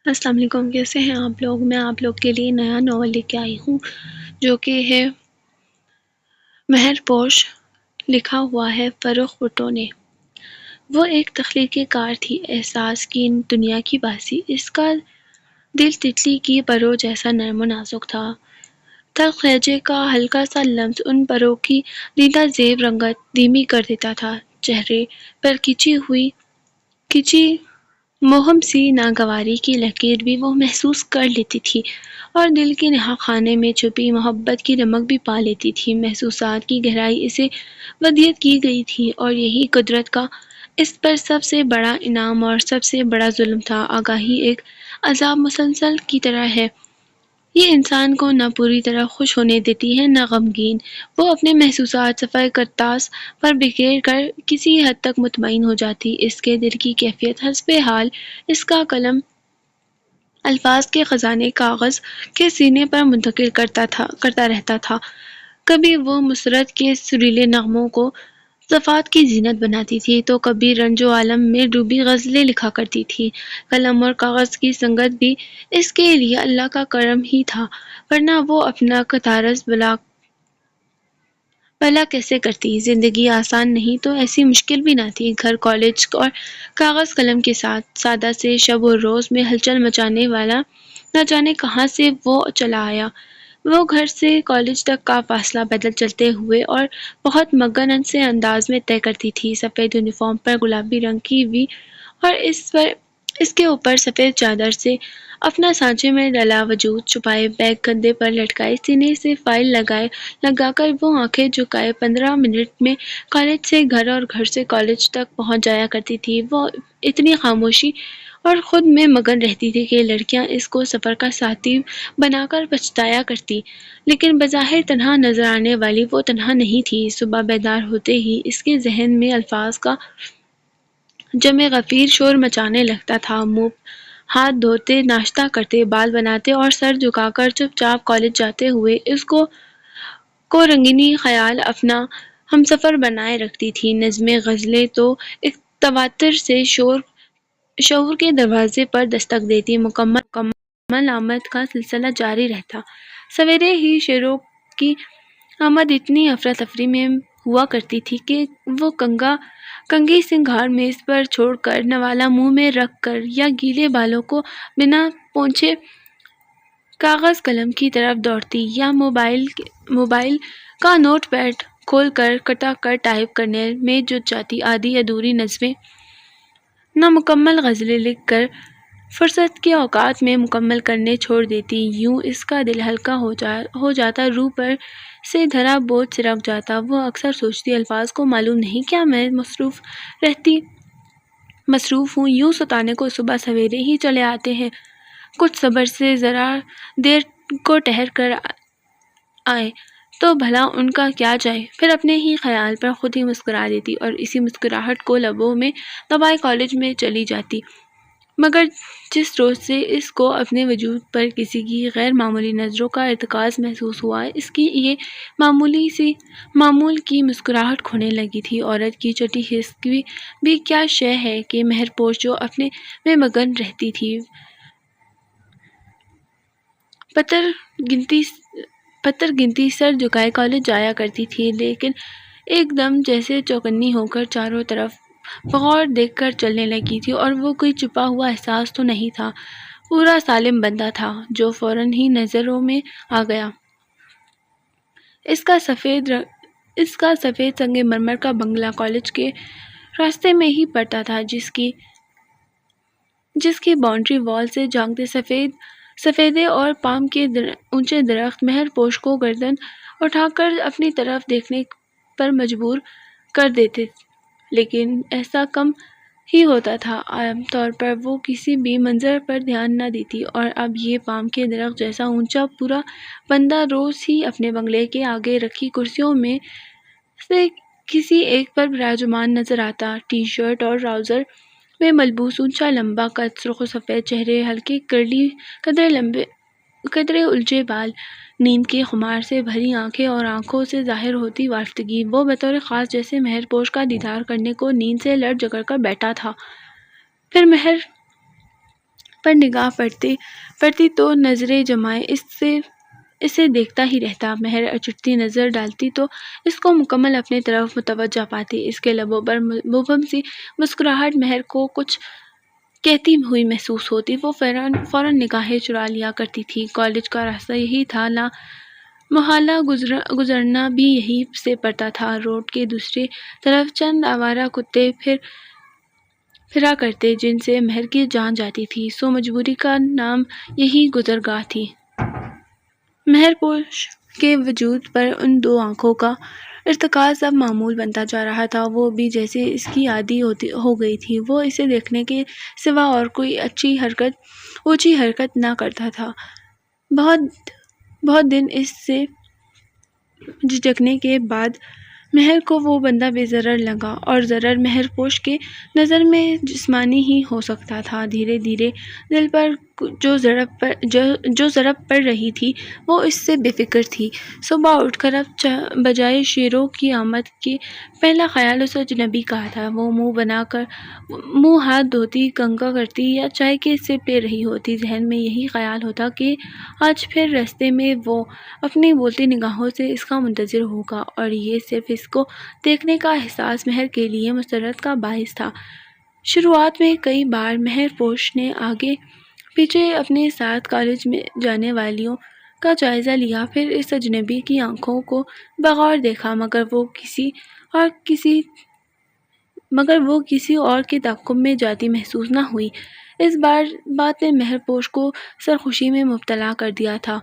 السلام علیکم، کیسے ہیں آپ لوگ؟ میں آپ لوگ کے لیے نیا ناول لے کے آئی ہوں جو کہ ہے مہر پوش، لکھا ہوا ہے فروخ بھٹو نے۔ وہ ایک تخلیقی کار تھی، احساس کی دنیا کی باسی۔ اس کا دل تتلی کی پروں جیسا نرم و نازک تھا۔ تلخ لہجے کا ہلکا سا لمس ان پروں کی دیدہ زیب رنگت دھیمی کر دیتا تھا۔ چہرے پر کھچی مہم سی ناگواری کی لکیر بھی وہ محسوس کر لیتی تھی اور دل کے نہا خانے میں چھپی محبت کی رمق بھی پا لیتی تھی۔ محسوسات کی گہرائی اسے ودیعت کی گئی تھی اور یہی قدرت کا اس پر سب سے بڑا انعام اور سب سے بڑا ظلم تھا۔ آگاہی ایک عذاب مسلسل کی طرح ہے، یہ انسان کو نہ پوری طرح خوش ہونے دیتی ہے نہ غمگین۔ وہ اپنے محسوسات صفحہ کرتاس پر بکھیر کر کسی حد تک مطمئن ہو جاتی۔ اس کے دل کی کیفیت حسب حال اس کا قلم الفاظ کے خزانے کاغذ کے سینے پر منتقل کرتا رہتا تھا۔ کبھی وہ مسرت کے سریلے نغموں کو صفات کی زینت بناتی تھی تو کبھی رنج و عالم میں ڈوبی غزلیں لکھا کرتی تھی۔ قلم اور کاغذ کی سنگت بھی اس کے لیے اللہ کا کرم ہی تھا، ورنہ وہ اپنا کتارز بھلا کیسے کرتی؟ زندگی آسان نہیں تو ایسی مشکل بھی نہ تھی۔ گھر، کالج اور کاغذ قلم کے ساتھ سادہ سے شب و روز میں ہلچل مچانے والا نہ جانے کہاں سے وہ چلا آیا۔ وہ گھر سے کالج تک کا فاصلہ پیدل چلتے ہوئے اور بہت مگن سے انداز میں طے کرتی تھی۔ سفید یونیفارم پر گلابی رنگ کی وی اور اس کے اوپر سفید چادر سے اپنا سانچے میں ڈلا وجود چھپائے، بیگ کندھے پر لٹکائے، سینے سے فائل لگا کر وہ آنکھیں جھکائے 15 منٹ میں کالج سے گھر اور گھر سے کالج تک پہنچ جایا کرتی تھی۔ وہ اتنی خاموشی اور خود میں مگن رہتی تھی کہ لڑکیاں اس کو سفر کا ساتھی بنا کر پچھتایا کرتی، لیکن بظاہر تنہا نظر آنے والی وہ تنہا نہیں تھی۔ صبح بیدار ہوتے ہی اس کے ذہن میں الفاظ کا جمع غفیر شور مچانے لگتا تھا۔ منہ ہاتھ دھوتے، ناشتہ کرتے، بال بناتے اور سر جھکا کر چپ چاپ کالج جاتے ہوئے اس کو رنگینی خیال اپنا ہمسفر بنائے رکھتی تھی۔ نظمیں غزلیں تو ایک تواتر سے شعور کے دروازے پر دستک دیتی، مکمل آمد کا سلسلہ جاری رہتا۔ سویرے ہی شعروں کی آمد اتنی افراتفری میں ہوا کرتی تھی کہ وہ کنگھی سنگھار میز پر چھوڑ کر، نوالہ منہ میں رکھ کر یا گیلے بالوں کو بنا پونچھے کاغذ قلم کی طرف دوڑتی، یا موبائل کا نوٹ پیڈ کھول کر کٹا کر ٹائپ کرنے میں جٹ جاتی۔ آدھی ادھوری نظمیں، نامکمل غزلیں لکھ کر فرصت کے اوقات میں مکمل کرنے چھوڑ دیتی۔ یوں اس کا دل ہلکا ہو جاتا، روح پر سے دھرا بوجھ سرک جاتا۔ وہ اکثر سوچتی، الفاظ کو معلوم نہیں کیا میں مصروف ہوں، یوں ستانے کو صبح سویرے ہی چلے آتے ہیں، کچھ صبر سے ذرا دیر کو ٹھہر کر آئیں تو بھلا ان کا کیا جائے۔ پھر اپنے ہی خیال پر خود ہی مسکرا دیتی اور اسی مسکراہٹ کو لبوں میں دبائے کالج میں چلی جاتی۔ مگر جس روز سے اس کو اپنے وجود پر کسی کی غیر معمولی نظروں کا ارتکاز محسوس ہوا، اس کی یہ معمول کی مسکراہٹ کھونے لگی تھی۔ عورت کی چھٹی حس بھی کیا شے ہے کہ مہر پوش جو اپنے میں مگن رہتی تھی، پتر گنتی سر جھکائے کالج جایا کرتی تھی، لیکن ایک دم جیسے چوکنی ہو کر چاروں طرف بغور دیکھ کر چلنے لگی تھی، اور وہ کوئی چھپا ہوا احساس تو نہیں تھا، پورا سالم بندہ تھا جو فوراً ہی نظروں میں آ گیا۔ اس کا سفید سنگ مرمر کا بنگلہ کالج کے راستے میں ہی پڑتا تھا، جس کی باؤنڈری وال سے جھانکتے سفیدے اور پام کے اونچے درخت مہر پوش کو گردن اٹھا کر اپنی طرف دیکھنے پر مجبور کر دیتے، لیکن ایسا کم ہی ہوتا تھا۔ عام طور پر وہ کسی بھی منظر پر دھیان نہ دیتی، اور اب یہ پام کے درخت جیسا اونچا پورا بندہ روز ہی اپنے بنگلے کے آگے رکھی کرسیوں میں سے کسی ایک پر براجمان نظر آتا۔ ٹی شرٹ اور ٹراؤزر میں ملبوس اونچا لمبا قد، سرخ و سفید چہرے، ہلکے کرلی قدرے الجھے بال، نیند کے خمار سے بھری آنکھیں اور آنکھوں سے ظاہر ہوتی وارفتگی، وہ بطور خاص جیسے مہر پوش کا دیدار کرنے کو نیند سے لڑ جگڑ کر بیٹھا تھا۔ پھر مہر پر نگاہ پڑتی تو نظریں جمائے اسے دیکھتا ہی رہتا۔ مہر اچٹتی نظر ڈالتی تو اس کو مکمل اپنی طرف متوجہ پاتی۔ اس کے لبوں پر مبہم سی مسکراہٹ مہر کو کچھ کہتی ہوئی محسوس ہوتی۔ وہ فوراً نگاہیں چرا لیا کرتی تھی۔ کالج کا راستہ یہی تھا، لا محالہ گزرنا بھی یہیں سے پڑتا تھا۔ روڈ کے دوسری طرف چند آوارہ کتے پھرا کرتے جن سے مہر کی جان جاتی تھی، سو مجبوری کا نام یہی گزرگاہ تھی۔ مہر پوش کے وجود پر ان دو آنکھوں کا ارتکاز اب معمول بنتا جا رہا تھا۔ وہ بھی جیسے اس کی عادی ہو گئی تھی۔ وہ اسے دیکھنے کے سوا اور کوئی اونچی حرکت نہ کرتا تھا۔ بہت دن اس سے جھجکنے کے بعد مہر کو وہ بندہ بے ضرر لگا، اور ضرر مہر پوش کے نظر میں جسمانی ہی ہو سکتا تھا۔ دھیرے دھیرے دل پر جو ضرب پڑ رہی تھی وہ اس سے بے فکر تھی۔ صبح اٹھ کر اب بجائے شیروں کی آمد کے پہلا خیال اس اجنبی کا تھا۔ وہ منہ ہاتھ دھوتی، کنگھا کرتی یا چائے کے سپ لے رہی ہوتی، ذہن میں یہی خیال ہوتا کہ آج پھر راستے میں وہ اپنی بولتی نگاہوں سے اس کا منتظر ہوگا، اور یہ صرف اس کو دیکھنے کا احساس مہر کے لیے مسرت کا باعث تھا۔ شروعات میں کئی بار مہر پوش نے آگے پیچھے اپنے ساتھ کالج میں جانے والیوں کا جائزہ لیا، پھر اس اجنبی کی آنکھوں کو بغور دیکھا، مگر وہ کسی اور کے تعاقب میں جاتی محسوس نہ ہوئی۔ اس بات نے مہر پوش کو سرخوشی میں مبتلا کر دیا تھا۔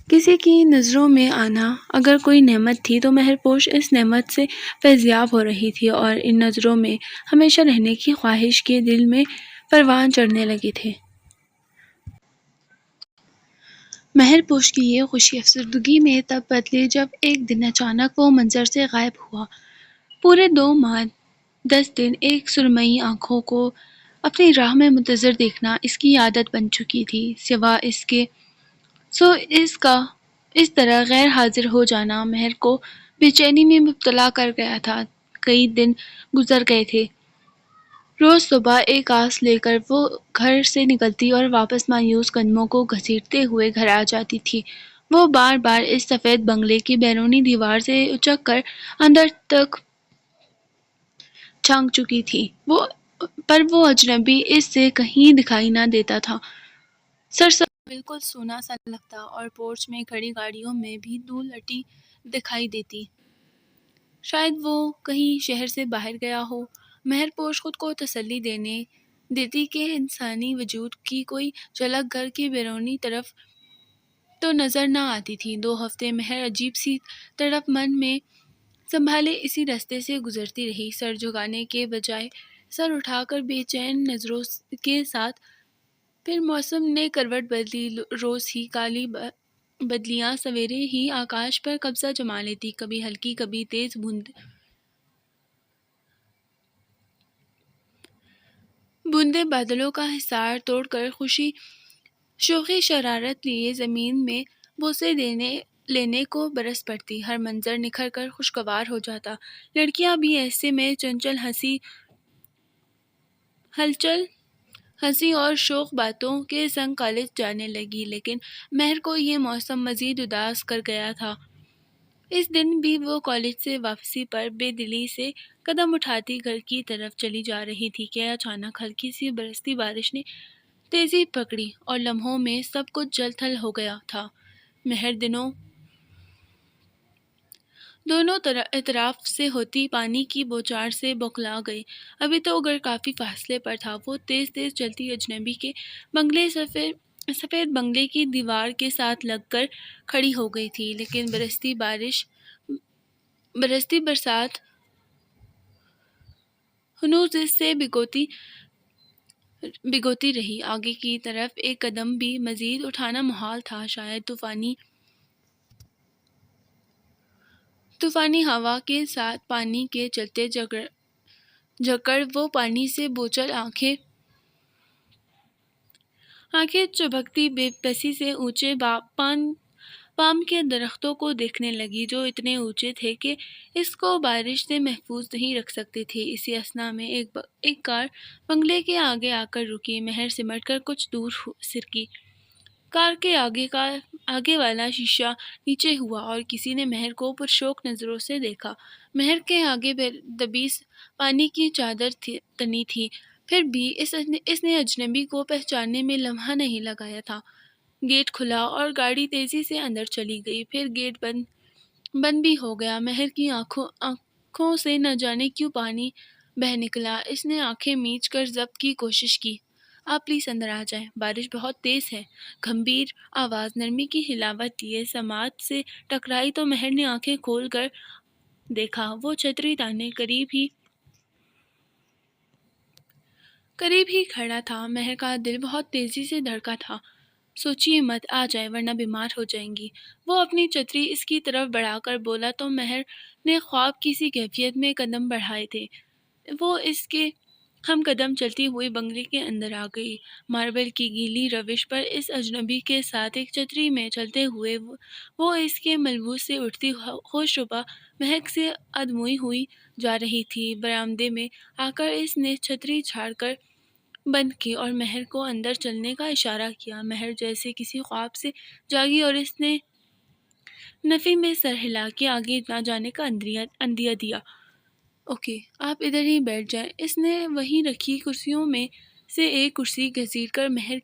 کسی کی نظروں میں آنا اگر کوئی نعمت تھی تو مہر پوش اس نعمت سے فیضیاب ہو رہی تھی، اور ان نظروں میں ہمیشہ رہنے کی خواہش کے دل میں پروان چڑھنے لگے تھے۔ مہر پوش کی یہ خوشی افسردگی میں تب بدلی جب ایک دن اچانک وہ منظر سے غائب ہوا۔ پورے 2 ماہ 10 دن ایک سرمئی آنکھوں کو اپنی راہ میں منتظر دیکھنا اس کی عادت بن چکی تھی۔ سوا اس کے کا اس طرح غیر حاضر ہو جانا مہر کو بے چینی میں مبتلا کر گیا تھا۔ کئی دن گزر گئے تھے۔ روز صبح ایک آس لے کر وہ گھر سے نکلتی اور واپس مایوس قدموں کو گھسیٹتے ہوئے گھر آ جاتی تھی۔ وہ بار بار اس سفید بنگلے کی بیرونی دیوار سے اچک کر اندر تک جھانک چکی تھی، پر وہ اجنبی اس سے کہیں دکھائی نہ دیتا تھا۔ سرسبز بالکل سونا سا لگتا، اور پورچ میں کھڑی گاڑیوں میں بھی دھول اٹی دکھائی دیتی۔ شاید وہ کہیں شہر سے باہر گیا ہو۔ مہر پوش خود کو تسلی دیتی کہ انسانی وجود کی کوئی جھلک گھر کی بیرونی طرف تو نظر نہ آتی تھی۔ 2 ہفتے مہر عجیب سی تڑپ من میں سنبھالے اسی راستے سے گزرتی رہی، سر جھکانے کے بجائے سر اٹھا کر بے چین نظروں کے ساتھ۔ پھر موسم نے کروٹ بدلی، روز ہی کالی بدلیاں سویرے ہی آکاش پر قبضہ جما لیتی، کبھی ہلکی کبھی تیز بوندیں بادلوں کا حصار توڑ کر شوخی شرارت لیے زمین میں بوسے لینے کو برس پڑتی۔ ہر منظر نکھر کر خوشگوار ہو جاتا۔ لڑکیاں بھی ایسے میں چنچل ہنسی اور شوق باتوں کے سنگ کالج جانے لگی، لیکن مہر کو یہ موسم مزید اداس کر گیا تھا۔ اس دن بھی وہ کالج سے واپسی پر بے دلی سے قدم اٹھاتی گھر کی طرف چلی جا رہی تھی کہ اچانک ہلکی سی برستی بارش نے تیزی پکڑی، اور لمحوں میں سب کچھ جل تھل ہو گیا تھا۔ مہر دونوں اطراف سے ہوتی پانی کی بوچھار سے بوکھلا گئی۔ ابھی تو گھر کافی فاصلے پر تھا۔ وہ تیز تیز چلتی اجنبی کے بنگلے سفید بنگلے کی دیوار کے ساتھ لگ کر کھڑی ہو گئی تھی، لیکن برستی برسات ہنوز اس سے بھگوتی رہی۔ آگے کی طرف ایک قدم بھی مزید اٹھانا محال تھا۔ شاید طوفانی ہوا کے ساتھ پانی کے چلتے جھکڑ وہ پانی سے بوچھل آنکھیں چبکتی بے بسی سے اونچے پام کے درختوں کو دیکھنے لگی جو اتنے اونچے تھے کہ اس کو بارش سے محفوظ نہیں رکھ سکتے تھے۔ اسی اثنا میں ایک کار بنگلے کے آگے آ کر رکی۔ مہر سمٹ کر کچھ دور سرکی۔ کار کے آگے والا شیشہ نیچے ہوا اور کسی نے مہر کو پرشوق نظروں سے دیکھا۔ مہر کے آگے دبی پانی کی چادر تنی تھی، پھر بھی اس نے اجنبی کو پہچاننے میں لمحہ نہیں لگایا تھا۔ گیٹ کھلا اور گاڑی تیزی سے اندر چلی گئی، پھر گیٹ بند بھی ہو گیا۔ مہر کی آنکھوں سے نہ جانے کیوں پانی بہہ نکلا۔ اس نے آنکھیں میچ کر ضبط کی کوشش کی۔ آپ پلیز اندر آ جائیں، بارش بہت تیز ہے۔ گھمبیر آواز نرمی کی ہلاوت دیے سماعت سے ٹکرائی تو مہر نے آنکھیں کھول کر دیکھا۔ وہ چھتری تانے قریب ہی کھڑا تھا۔ مہر کا دل بہت تیزی سے دھڑکا تھا۔ سوچیے مت، آ جائیں ورنہ بیمار ہو جائیں گی۔ وہ اپنی چھتری اس کی طرف بڑھا کر بولا تو مہر نے خواب کی سی کیفیت میں قدم بڑھائے تھے۔ وہ اس کے ہم قدم چلتی ہوئی بنگلے کے اندر آ گئی۔ ماربل کی گیلی روش پر اس اجنبی کے ساتھ ایک چھتری میں چلتے ہوئے وہ اس کے ملبوس سے اٹھتی خوشربا مہک سے ادموئی ہوئی جا رہی تھی۔ برآمدے میں آ کر اس نے چھتری جھاڑ کر بند کی اور مہر کو اندر چلنے کا اشارہ کیا۔ مہر جیسے کسی خواب سے جاگی اور اس نے نفی میں سر ہلا کے آگے نہ جانے کا عندیہ دیا۔ اوکے، آپ ادھر ہی بیٹھ جائیں۔ اس نے وہیں رکھی کرسیوں میں سے ایک کرسی گھسیٹ کر مہر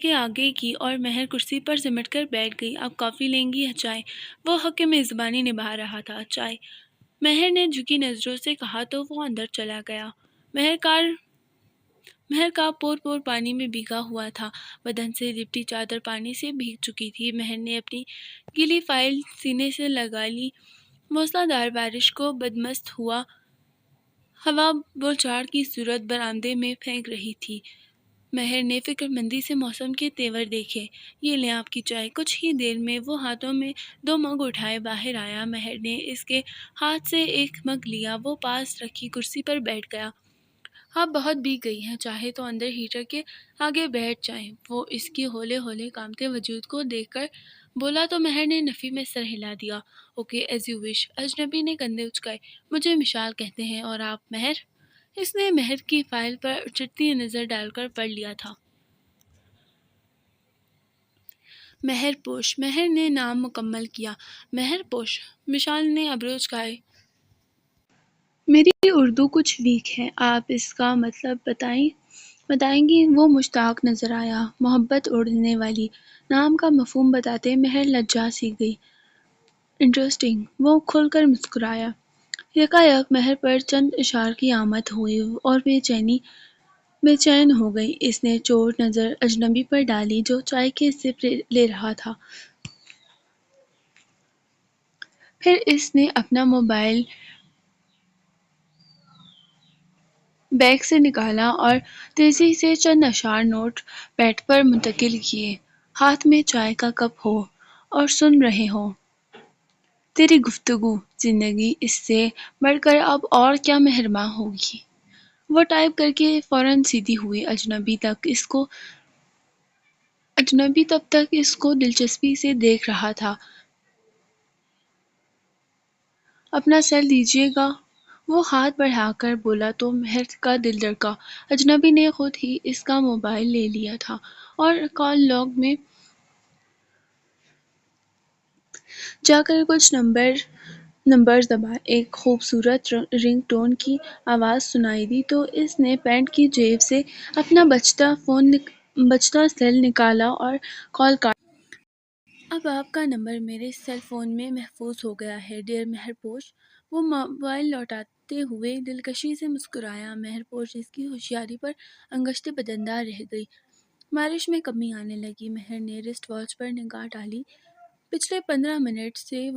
کے آگے کی اور مہر کرسی پر سمٹ کر بیٹھ گئی۔ آپ کافی لیں گی یا چائے؟ وہ حق میزبانی نبھا رہا تھا۔ چائے، مہر نے جھکی نظروں سے کہا تو وہ اندر چلا گیا۔ مہر کا پور پانی میں بھیگا ہوا تھا، بدن سے لپٹی چادر پانی سے بھیگ چکی تھی۔ مہر نے اپنی گیلی فائل سینے سے لگا لی۔ موسلا دھار بارش کو بدمست ہوا بوچھاڑ کی صورت برآمدے میں پھینک رہی تھی۔ مہر نے فکر مندی سے موسم کے تیور دیکھے۔ یہ لیں آپ کی چائے۔ کچھ ہی دیر میں وہ ہاتھوں میں 2 مگ اٹھائے باہر آیا۔ مہر نے اس کے ہاتھ سے ایک مگ لیا۔ وہ پاس رکھی کرسی پر بیٹھ گیا۔ آپ بہت بھیگ گئی ہیں، چاہے تو اندر ہیٹر کے آگے بیٹھ جائیں۔ وہ اس کی ہولے ہولے کامتے وجود کو دیکھ کر بولا تو مہر نے نفی میں سر ہلا دیا۔ Okay, as you wish. اجنبی نے کندھے اچکائے۔ مجھے مشال کہتے ہیں، اور آپ؟ مہر۔ اس نے مہر کی فائل پر چڑھتی نظر ڈال کر پڑھ لیا تھا۔ مہر پوش۔ مہر نے نام مکمل کیا۔ مہر پوش۔ مشال نے ابرو اچکائے۔ میری اردو کچھ ویک ہے، آپ اس کا مطلب بتائیں گی؟ وہ مشتاق نظر آیا۔ محبت اڑنے والی۔ نام کا مفہوم بتاتے مہر لجا سی گئی۔ انٹرسٹنگ۔ وہ کھل کر مسکرایا۔ یکایک مہر پر چند اشار کی آمد ہوئی اور بے چین ہو گئی۔ اس نے چوٹ نظر اجنبی پر ڈالی جو چائے کے سپ لے رہا تھا۔ پھر اس نے اپنا موبائل بیگ سے نکالا اور تیزی سے چند اشار نوٹ پیڈ پر منتقل کیے۔ ہاتھ میں چائے کا کپ ہو اور سن رہے ہوں۔ تیری گفتگو، زندگی اس سے بڑھ کر اب اور کیا مہرباں ہوگی۔ وہ ٹائپ کر کے فوراً سیدھی ہوئی۔ اجنبی تب تک اس کو دلچسپی سے دیکھ رہا تھا۔ اپنا سر لیجیے گا؟ وہ ہاتھ بڑھا کر بولا تو مہر کا دل دھڑکا۔ اجنبی نے خود ہی اس کا موبائل لے لیا تھا اور کال لاگ میں جا کر کچھ نمبرز دبائے۔ ایک خوبصورت رنگ ٹون کی آواز سنائی دی تو اس نے پینٹ کی جیب سے اپنا بجتا سیل نکالا اور کال کاٹ۔ اب آپ کا نمبر میرے سیل فون میں محفوظ ہو گیا ہے، ڈیئر مہر پوش۔ وہ موبائل لوٹاتے ہوئے دلکشی سے مسکرایا۔ مہر پوش اس کی ہوشیاری پر انگشت بدندار رہ گئی۔ بارش میں کمی آنے لگی۔ مہر نے رسٹ واچ پر نگاہ ڈالی۔ پچھلے 15 منٹ سے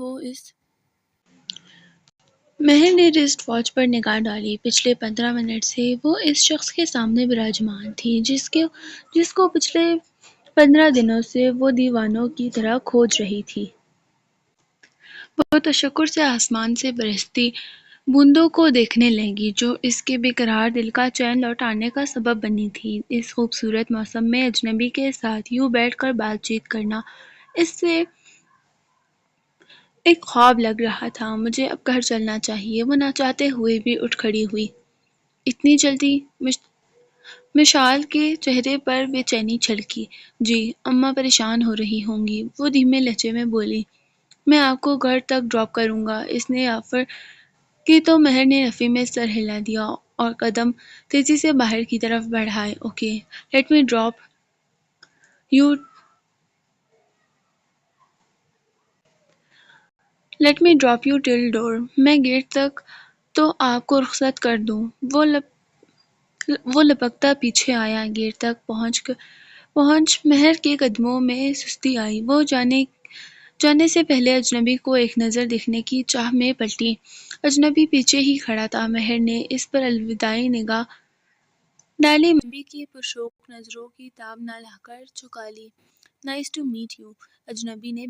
وہ اس شخص کے سامنے براجمان تھی جس کو پچھلے 15 دنوں سے وہ دیوانوں کی طرح کھوج رہی تھی۔ وہ تشکر سے آسمان سے برستی بوندوں کو دیکھنے لگی جو اس کے بے قرار دل کا چین لوٹانے کا سبب بنی تھی۔ اس خوبصورت موسم میں اجنبی کے ساتھ یوں بیٹھ کر بات چیت کرنا اس سے ایک خواب لگ رہا تھا۔ مجھے اب گھر چلنا چاہیے، وہ نہ چاہتے ہوئے بھی اٹھ کھڑی ہوئی۔ اتنی جلدی؟ مشال کے چہرے پر بے چینی چھلکی۔ جی، اماں پریشان ہو رہی ہوں گی، وہ دھیمے لہجے میں بولی۔ میں آپ کو گھر تک ڈراپ کروں گا۔ اس نے آفر کی تو مہر نے نفی میں سر ہلا دیا اور قدم تیزی سے باہر کی طرف بڑھائے۔ Okay, let me drop you till door. میں گیٹ تک تو آپ کو رخصت کر دوں۔ وہ لپکتا پیچھے آیا۔ گیٹ تک پہنچ مہر کے قدموں میں سستی آئی۔ وہ جانے سے پہلے اجنبی کو ایک نظر دیکھنے کی چاہ میں پلٹی۔ اجنبی پیچھے ہی کھڑا تھا۔ مہر نے اس پر الوداعی نگاہ ڈالی۔ اجنبی کی پرشوق نظروں کی تاب نہ لا کر جھکا لی۔ Nice to meet you. اجنبی نے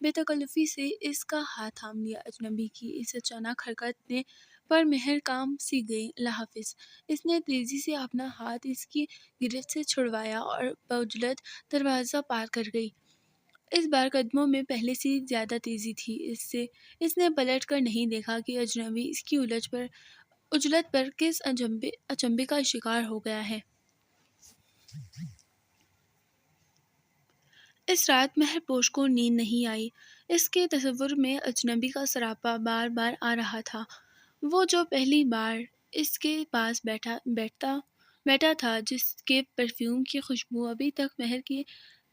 بے تکلفی سے اس کا ہاتھ تھام لیا۔ اجنبی کی اس اچانک حرکت نے پر مہر کام سی گئی۔ اللہ حافظ۔ اس نے تیزی سے اپنا ہاتھ اس کی گرفت سے چھڑوایا اور بعجلت دروازہ پار کر گئی۔ اس بار قدموں میں پہلے سے زیادہ تیزی تھی۔ اس نے پلٹ کر نہیں دیکھا کہ اجنبی اس کی عجلت پر کس اچنبے کا شکار ہو گیا ہے۔ اس رات مہر پوش کو نیند نہیں آئی۔ اس کے تصور میں اجنبی کا سراپا بار بار آ رہا تھا۔ وہ جو پہلی بار اس کے پاس بیٹھا تھا، جس کے پرفیوم کی خوشبو ابھی تک مہر کی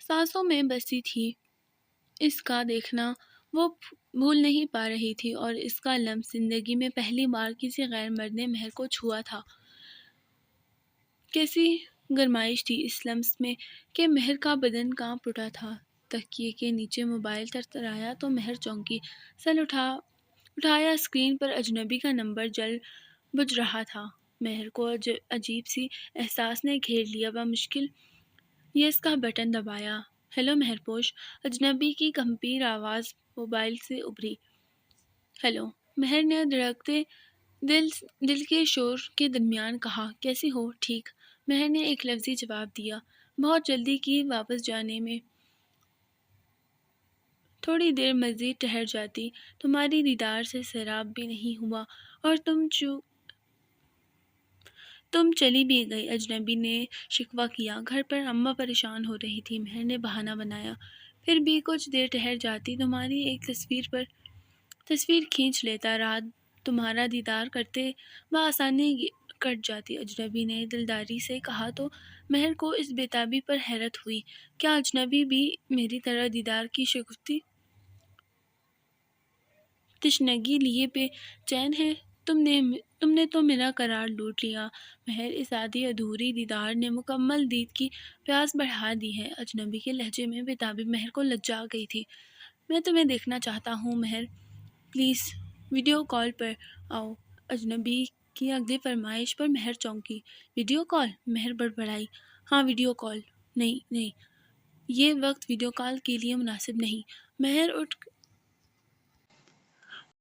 سانسوں میں بسی تھی، اس کا دیکھنا وہ بھول نہیں پا رہی تھی، اور اس کا لمس زندگی میں پہلی بار کسی غیر مرد نے مہر کو چھوا تھا۔ کیسی گرمائش تھی اس لمس میں کہ مہر کا بدن کانپ اٹھا تھا۔ تکیے کے نیچے موبائل ترترایا تو مہر چونکی۔ سر اٹھایا، اسکرین پر اجنبی کا نمبر بج رہا تھا۔ مہر کو عجیب سی احساس نے گھیر لیا۔ بمشکل یس کا بٹن دبایا۔ ہیلو مہر پوش۔ اجنبی کی گمبھیر آواز موبائل سے ابھری۔ ہیلو، مہر نے دھڑکتے دل کے شور کے درمیان کہا۔ کیسی ہو؟ ٹھیک، مہر نے ایک لفظی جواب دیا۔ بہت جلدی کی واپس جانے میں تھوڑی دیر مزید ٹھہر جاتی۔ تمہاری دیدار سے سیراب بھی نہیں ہوا اور تم چلی بھی گئی۔ اجنبی نے شکوہ کیا۔ گھر پر اماں پریشان ہو رہی تھی۔ مہر نے بہانہ بنایا۔ پھر بھی کچھ دیر ٹھہر جاتی۔ تمہاری ایک تصویر کھینچ لیتا۔ رات تمہارا دیدار کرتے بآسانی کٹ جاتی۔ اجنبی نے دلداری سے کہا تو مہر کو اس بےتابی پر حیرت ہوئی۔ کیا اجنبی بھی میری طرح دیدار کی شگفتی تشنگی لیے بے چین ہے؟ تم نے تو میرا قرار لوٹ لیا مہر۔ اس آدھی ادھوری دیدار نے مکمل دید کی پیاس بڑھا دی ہے۔ اجنبی کے لہجے میں بےتابی مہر کو لجا گئی تھی۔ میں تمہیں دیکھنا چاہتا ہوں مہر، پلیز ویڈیو کال پر آؤ۔ اجنبی کی اگلی فرمائش پر مہر چونکی۔ Video call? مہر بڑبڑائی۔ ہاں ویڈیو کال۔ نہیں، یہ وقت ویڈیو کال کے لیے مناسب نہیں۔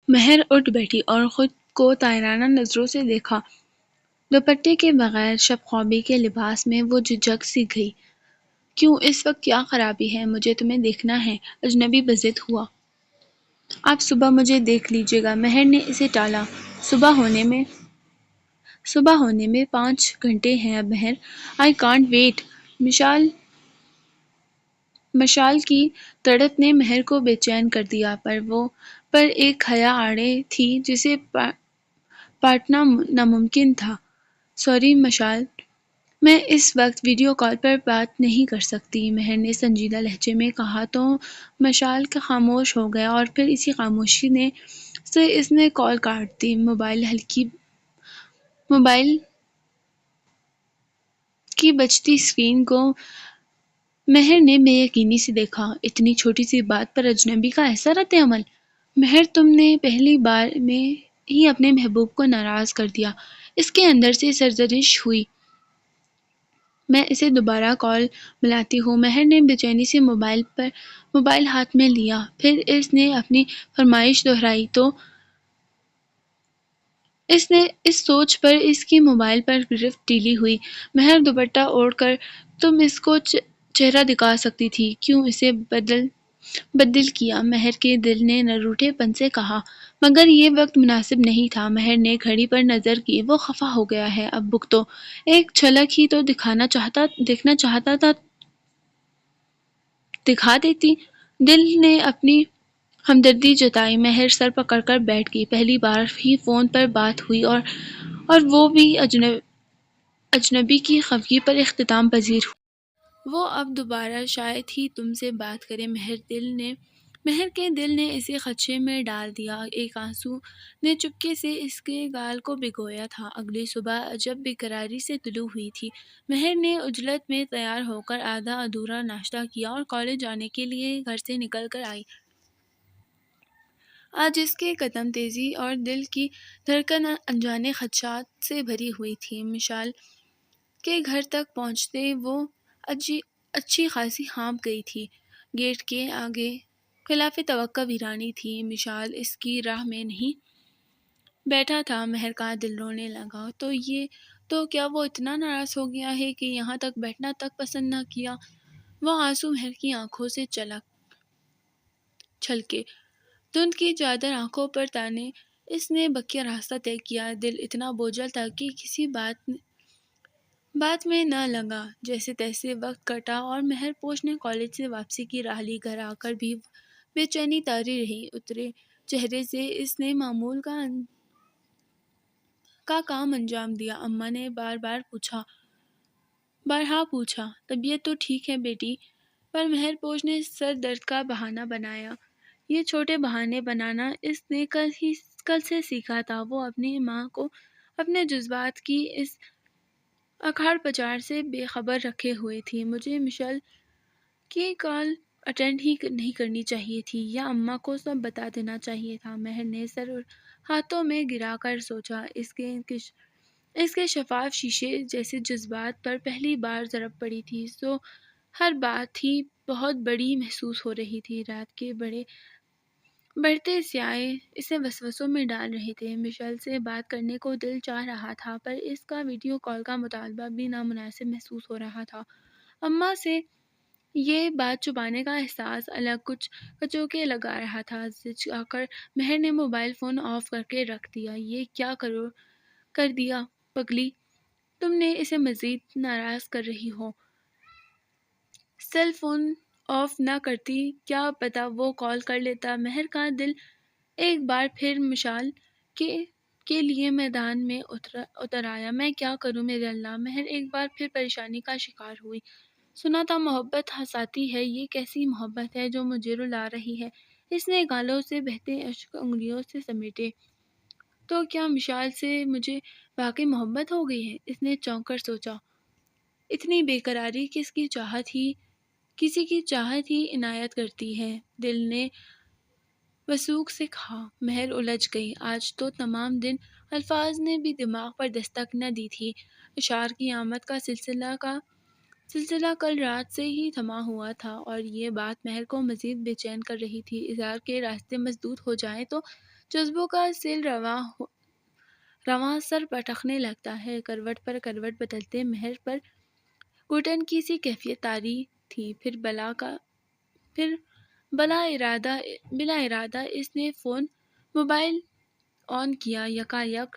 مہر اٹھ بیٹھی اور خود کو طائرانہ نظروں سے دیکھا۔ دوپٹے کے بغیر شب خوابی کے لباس میں وہ جھجک سی گئی۔ کیوں؟ اس وقت کیا خرابی ہے؟ مجھے تمہیں دیکھنا ہے۔ اجنبی بضد ہوا۔ آپ صبح مجھے دیکھ لیجیے گا۔ مہر نے اسے ٹالا۔ صبح ہونے میں 5 گھنٹے ہیں اب مہر۔ I can't wait. مشال کی تڑپ نے مہر کو بے چین کر دیا، پر ایک حیا آڑے تھی جسے پاٹنا ناممکن تھا۔ سوری مشال، میں اس وقت ویڈیو کال پر بات نہیں کر سکتی، مہر نے سنجیدہ لہجے میں کہا تو مشال خاموش ہو گیا، اور پھر اسی خاموشی سے اس نے کال کاٹ دی۔ موبائل کی بجتی اسکرین کو مہر نے بے یقینی سے دیکھا۔ اتنی چھوٹی سی بات پر اجنبی کا ایسا رد عمل! مہر، تم نے پہلی بار میں ہی اپنے محبوب کو ناراض کر دیا۔ اس کے اندر سے سرزنش ہوئی۔ میں اسے دوبارہ کال ملاتی ہوں۔ مہر نے بے چینی سے موبائل ہاتھ میں لیا۔ پھر اس نے اپنی فرمائش دہرائی تو اس نے اس سوچ پر اس کی موبائل پر گرفت ڈیلی ہوئی۔ مہر دوپٹہ اوڑھ کر تم اس کو چہرہ دکھا سکتی تھی، کیوں اسے بدل کیا؟ مہر کے دل نے نروٹھے پن سے کہا۔ مگر یہ وقت مناسب نہیں تھا۔ مہر نے گھڑی پر نظر کی۔ وہ خفا ہو گیا ہے، اب بھگتو۔ ایک جھلک ہی تو دیکھنا چاہتا تھا، دکھا دیتی۔ دل نے اپنی ہمدردی جتائی۔ مہر سر پکڑ کر بیٹھ گئی۔ پہلی بار ہی فون پر بات ہوئی اور وہ بھی اجنبی کی خفگی پر اختتام پذیر ہوئی۔ وہ اب دوبارہ شاید ہی تم سے بات کرے۔ مہر کے دل نے اسے خدشے میں ڈال دیا۔ ایک آنسو نے چپکے سے اس کے گال کو بھگویا تھا۔ اگلی صبح جب بیقراری سے طلوع ہوئی تھی، مہر نے عجلت میں تیار ہو کر آدھا ادھورا ناشتہ کیا اور کالج جانے کے لیے گھر سے نکل کر آئی۔ آج اس کے قدم تیزی اور دل کی دھڑکن انجانے خدشات سے بھری ہوئی تھی۔ مشال کے گھر تک پہنچتے وہ اچھی خاصی ہانپ گئی تھی۔ گیٹ کے آگے خلاف توقع ویرانی تھی۔ مشال اس کی راہ میں نہیں بیٹھا تھا۔ مہر کا دل رونے لگا۔ تو کیا وہ اتنا ناراض ہو گیا ہے کہ یہاں تک بیٹھنا تک پسند نہ کیا؟ وہ آنسو مہر کی آنکھوں سے چھلکے۔ دھند کی چادر آنکھوں پر تانے اس نے بقیہ راستہ طے کیا۔ دل اتنا بوجھل تھا کہ کسی بات میں نہ لگا۔ جیسے تیسے وقت کٹا اور مہر پوش نے کالج سے واپسی کی راہ لی۔ گھر آ کر بھی بے چینی طاری رہی۔ اترے چہرے سے اس نے معمول کا کام انجام دیا۔ اماں نے بارہا پوچھا، طبیعت تو ٹھیک ہے بیٹی؟ پر مہر پوش نے سر درد کا بہانہ بنایا۔ یہ چھوٹے بہانے بنانا اس نے کل سے سیکھا تھا۔ وہ اپنی ماں کو اپنے جذبات کی اس اکھاڑ پچاڑ سے بے خبر رکھے ہوئے تھی۔ مجھے مشل کی کال اٹینڈ ہی نہیں کرنی چاہیے تھی، یا اماں کو سب بتا دینا چاہیے تھا۔ مہر نے سر ہاتھوں میں گرا کر سوچا۔ اس کے شفاف شیشے جیسے جذبات پر پہلی بار ضرب پڑی تھی، سو ہر بات ہی بہت بڑی محسوس ہو رہی تھی۔ رات کے بڑھتے سائے اسے وسوسوں میں ڈال رہے تھے۔ مشل سے بات کرنے کو دل چاہ رہا تھا، پر اس کا ویڈیو کال کا مطالبہ بھی نامناسب محسوس ہو رہا تھا۔ اماں سے یہ بات چھپانے کا احساس الگ کچھ کچوکے لگا رہا تھا۔ زچ آ کر مہر نے موبائل فون آف کر کے رکھ دیا۔ یہ کیا کر دیا پگلی؟ تم نے اسے مزید ناراض کر رہی ہو۔ سیل فون آف نہ کرتی، کیا پتا وہ کال کر لیتا۔ مہر کا دل ایک بار پھر مشال کے لیے میدان میں اتر آیا۔ میں کیا کروں میرے اللہ؟ مہر ایک بار پھر پریشانی کا شکار ہوئی۔ سنا تھا محبت ہنساتی ہے، یہ کیسی محبت ہے جو مجھے رلا رہی ہے؟ اس نے گالوں سے بہتے اشک انگلیوں سے سمیٹے۔ تو کیا مشال سے مجھے واقعی محبت ہو گئی ہے؟ اس نے چونک کر سوچا۔ اتنی بے قراری کسی کی چاہت ہی عنایت کرتی ہے۔ دل نے وثوق سے کہا۔ مہر الجھ گئی۔ آج تو تمام دن الفاظ نے بھی دماغ پر دستک نہ دی تھی۔ اشعار کی آمد کا سلسلہ کل رات سے ہی تھما ہوا تھا، اور یہ بات مہر کو مزید بے چین کر رہی تھی۔ اظہار کے راستے مسدود ہو جائیں تو جذبوں کا سیل رواں سر پٹکنے لگتا ہے۔ کروٹ پر کروٹ بدلتے مہر پر گھٹن کی سی کیفیت طاری تھی۔ پھر بلا ارادہ اس نے موبائل آن کیا۔ یکایک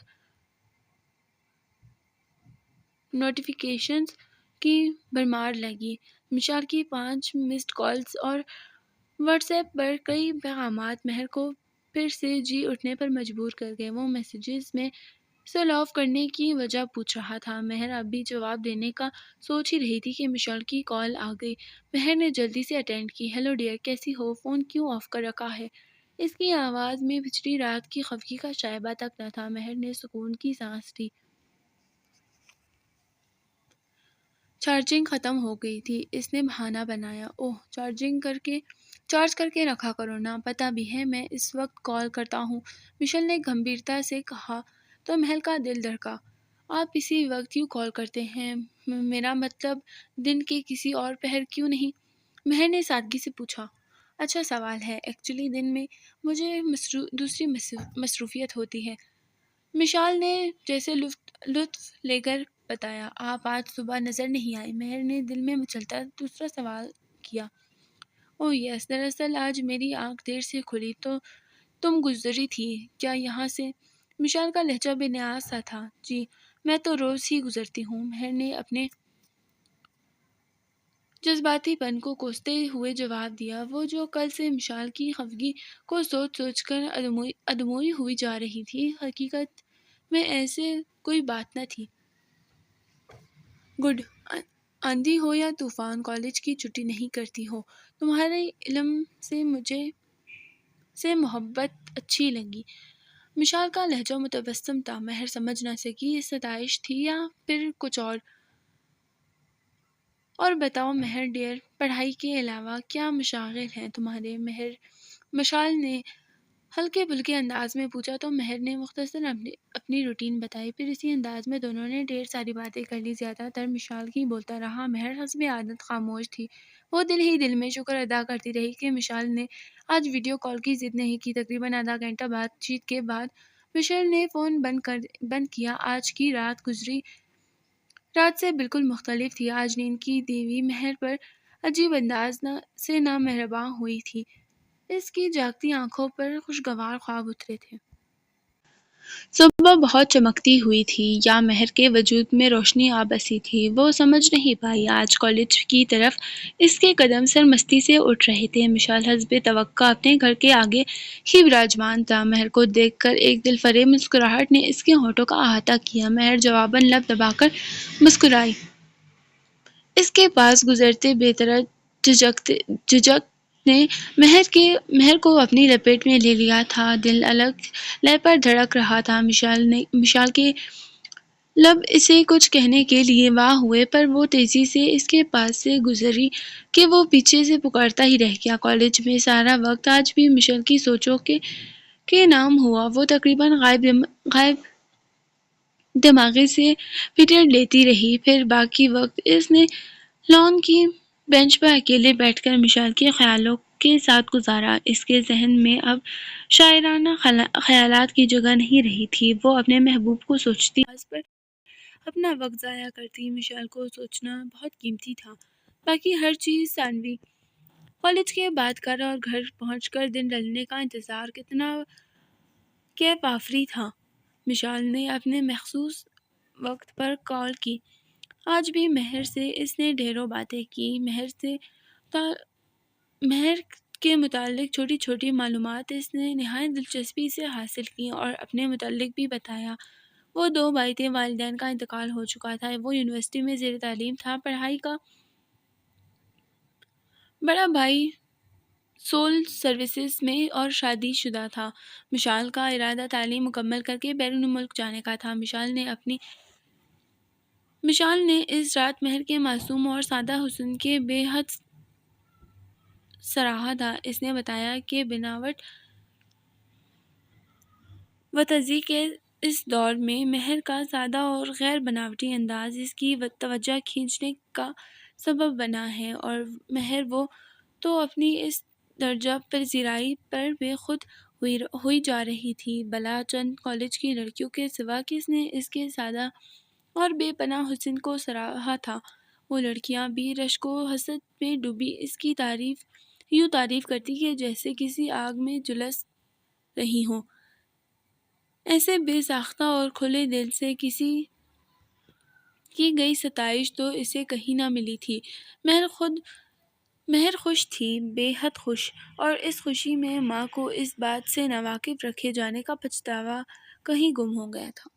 نوٹیفیکیشنز کی بھرمار لگی۔ مشال کی 5 مسڈ کالز اور واٹس ایپ پر کئی پیغامات مہر کو پھر سے جی اٹھنے پر مجبور کر گئے۔ وہ میسیجز میں سوئچ آف کرنے کی وجہ پوچھ رہا تھا۔ مہر اب بھی جواب دینے کا سوچ ہی رہی تھی کہ مشال کی کال آ گئی۔ مہر نے جلدی سے اٹینڈ کی۔ ہیلو ڈیئر، کیسی ہو؟ فون کیوں آف کر رکھا ہے؟ اس کی آواز میں پچھلی رات کی خفگی کا شائبہ تک نہ تھا۔ مہر نے سکون کی سانس لی۔ چارجنگ ختم ہو گئی تھی۔ اس نے بہانہ بنایا۔ اوہ، چارج کر کے رکھا کرو نا، پتہ بھی ہے میں اس وقت کال کرتا ہوں، مشل نے گمبھیرتا سے کہا تو مہر کا دل دھڑکا۔ آپ اسی وقت کیوں کال کرتے ہیں؟ میرا مطلب دن کے کسی اور پہر کیوں نہیں؟ مہر نے سادگی سے پوچھا۔ اچھا سوال ہے، ایکچولی دن میں مجھے دوسری مصروفیت ہوتی ہے۔ مشال نے جیسے لطف لے کر بتایا، آپ آج صبح نظر نہیں آئے۔ مہر نے دل میں مچلتا دوسرا سوال کیا۔ اوہ یس، دراصل آج میری آنکھ دیر سے کھلی تو تم گزری تھی کیا یہاں سے؟ مشال کا لہجہ بے نیاز سا تھا۔ جی، میں تو روز ہی گزرتی ہوں، مہر نے اپنے جذباتی پن کو کوستے ہوئے جواب دیا۔ وہ جو کل سے مشال کی خفگی کو سوچ سوچ کر ادموئی ہوئی جا رہی تھی، حقیقت میں ایسے کوئی بات نہ تھی۔ گڈ، آندھی ہو یا طوفان، کالج کی چھٹی نہیں کرتی ہو۔ تمہارے علم سے مجھے محبت اچھی لگی۔ مشال کا لہجہ متبسم تھا۔ مہر سمجھ نہ سکی یہ ستائش تھی یا پھر کچھ اور بتاؤ مہر ڈیئر، پڑھائی کے علاوہ کیا مشاغل ہیں تمہارے؟ مشال نے ہلکے پھلکے انداز میں پوچھا تو مہر نے مختصر اپنی روٹین بتائی۔ پھر اسی انداز میں دونوں نے ڈھیر ساری باتیں کر لی۔ زیادہ تر مشال ہی بولتا رہا، مہر حسب عادت خاموش تھی۔ وہ دل ہی دل میں شکر ادا کرتی رہی کہ مشال نے آج ویڈیو کال کی ضد نہیں کی۔ تقریباً آدھا گھنٹہ بات چیت کے بعد مشال نے فون بند کیا۔ آج کی رات سے بالکل مختلف تھی۔ آج نیند کی دیوی مہر پر عجیب انداز سے نہ مہرباں ہوئی تھی۔ اس کی جاگتی آنکھوں پر خوشگوار خواب اترے تھے۔ صبح بہت چمکتی ہوئی تھی یا مہر کے وجود میں روشنی آ بسی تھی، وہ سمجھ نہیں پائی۔ آج کالج کی طرف اس کے قدم سرمستی سے اٹھ رہے تھے۔ مشال حسب توقع اپنے گھر کے آگے ہی براجمان تھا۔ مہر کو دیکھ کر ایک دل فریب مسکراہٹ نے اس کے ہونٹوں کا احاطہ کیا۔ مہر جواباً لب دبا کر مسکرائی۔ اس کے پاس گزرتے بے طرح جھجک نے مہر کو اپنی لپیٹ میں لے لیا تھا۔ دل الگ لے پر دھڑک رہا تھا۔ مشال کے لب اسے کچھ کہنے کے لیے وا ہوئے، پر وہ تیزی سے اس کے پاس سے گزری کہ وہ پیچھے سے پکارتا ہی رہ گیا۔ کالج میں سارا وقت آج بھی مشال کی سوچوں کے نام ہوا۔ وہ تقریباً غائب دماغی سے پیریڈ لیتی رہی، پھر باقی وقت اس نے لان کی بینچ پر اکیلے بیٹھ کر مشال کے خیالوں کے ساتھ گزارا۔ اس کے ذہن میں اب شاعرانہ خیالات کی جگہ نہیں رہی تھی۔ وہ اپنے محبوب کو سوچتی، آس پر اپنا وقت ضائع کرتی۔ مشال کو سوچنا بہت قیمتی تھا، باقی ہر چیز ثانوی۔ کالج کے بعد گھر پہنچ کر دن ڈھلنے کا انتظار کتنا کیف آفری تھا۔ مشال نے اپنے مخصوص وقت پر کال کی۔ آج بھی مہر سے اس نے ڈھیروں باتیں کی۔ مہر کے متعلق چھوٹی چھوٹی معلومات اس نے نہایت دلچسپی سے حاصل کی اور اپنے متعلق بھی بتایا۔ وہ 2 بھائی تھے، والدین کا انتقال ہو چکا تھا، وہ یونیورسٹی میں زیر تعلیم تھا، پڑھائی کا بڑا بھائی سول سروسز میں اور شادی شدہ تھا۔ مشال کا ارادہ تعلیم مکمل کر کے بیرون ملک جانے کا تھا۔ مشال نے اس رات مہر کے معصوم اور سادہ حسن کے بے حد سراہا تھا۔ اس نے بتایا کہ بناوٹ و تزئین کے اس دور میں مہر کا سادہ اور غیر بناوٹی انداز اس کی توجہ کھینچنے کا سبب بنا ہے، اور مہر وہ تو اپنی اس درجہ پذیرائی پر بے خود ہوئی جا رہی تھی، بلا چند کالج کی لڑکیوں کے سوا کس نے اس کے سادہ اور بے پناہ حسن کو سراہا تھا؟ وہ لڑکیاں بھی رشک و حسد میں ڈوبی اس کی یوں تعریف کرتی کہ جیسے کسی آگ میں جھلس رہی ہوں۔ ایسے بے ساختہ اور کھلے دل سے کسی کی گئی ستائش تو اسے کہیں نہ ملی تھی۔ مہر خوش تھی، بے حد خوش، اور اس خوشی میں ماں کو اس بات سے ناواقف رکھے جانے کا پچھتاوا کہیں گم ہو گیا تھا۔